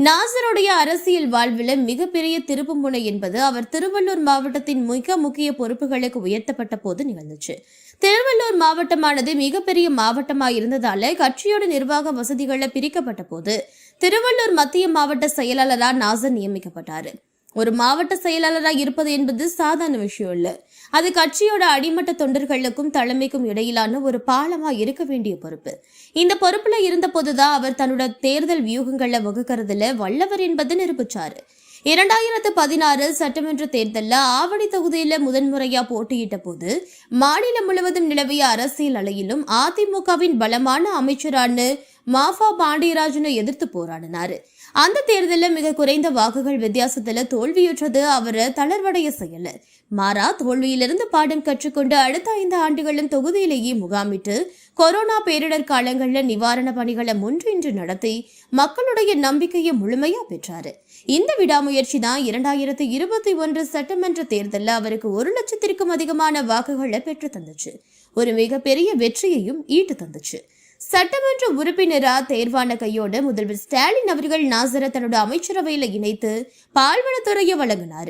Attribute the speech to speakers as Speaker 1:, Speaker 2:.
Speaker 1: நாசருடைய அரசியல் வாழ்வில் மிகப்பெரிய திருப்புமுனை என்பது அவர் திருவள்ளூர் மாவட்டத்தின் மிக முக்கிய பொறுப்புகளுக்கு உயர்த்தப்பட்ட போது நிகழ்ந்துச்சு. திருவள்ளூர் மாவட்டமானது மிகப்பெரிய மாவட்டமாக இருந்ததால கட்சியோட நிர்வாக வசதிகளை பிரிக்கப்பட்ட போது திருவள்ளூர் மத்திய மாவட்ட செயலாளராக நாசர் நியமிக்கப்பட்டாரு. ஒரு மாவட்ட செயலாளராக இருப்பது என்பது சாதாரண விஷயம் இல்ல. அது கட்சியோட அடிமட்ட தொண்டர்களுக்கும் தலைமைக்கும் இடையிலான ஒரு பாலமா இருக்க வேண்டிய பொறுப்பு. இந்த பொறுப்புல இருந்த போதுதான் அவர் தன்னோட தேர்தல் வியூகங்களை வகுக்கிறதுல வல்லவர் என்பதை நிரூபிச்சாரு. 2016 சட்டமன்ற தேர்தலில் ஆவடி தொகுதியில முதன்முறையா போட்டியிட்ட போது மாநிலம் முழுவதும் நிலவிய அரசியல் அலையிலும் அதிமுகவின் பலமான அமைச்சரான மாஃபா பாண்டியராஜனை எதிர்த்து போராடினாரு. அந்த தேர்தலில் மிக குறைந்த வாக்குகள் வித்தியாசத்துல தோல்வியுற்றது அவரை தளர்வடைய செய்யல. மாறா தோல்வியிலிருந்து பாடம் கற்றுக்கொண்டு அடுத்த 5 ஆண்டுகளும் தொகுதியிலேயே முகாமிட்டு கொரோனா பேரிடர் காலங்களில் நிவாரண பணிகளை முன்னின்று நடத்தி மக்களுடைய நம்பிக்கையை முழுமையா பெற்றாரு. இந்த விடாமுயற்சி தான் 2021 சட்டமன்ற தேர்தலில் அவருக்கு 1 லட்சத்திற்கும் அதிகமான வாக்குகளை பெற்று தந்துச்சு. ஒரு மிகப்பெரிய வெற்றியையும் ஈட்டு தந்துச்சு. சட்டமன்ற உறுப்பினரா தேர்வான கையோடு முதல்வர் ஸ்டாலின் அவர்கள் நாசரை தன்னோட அமைச்சரவையில இணைத்து பால்வளத்துறையை வழங்கினாரு.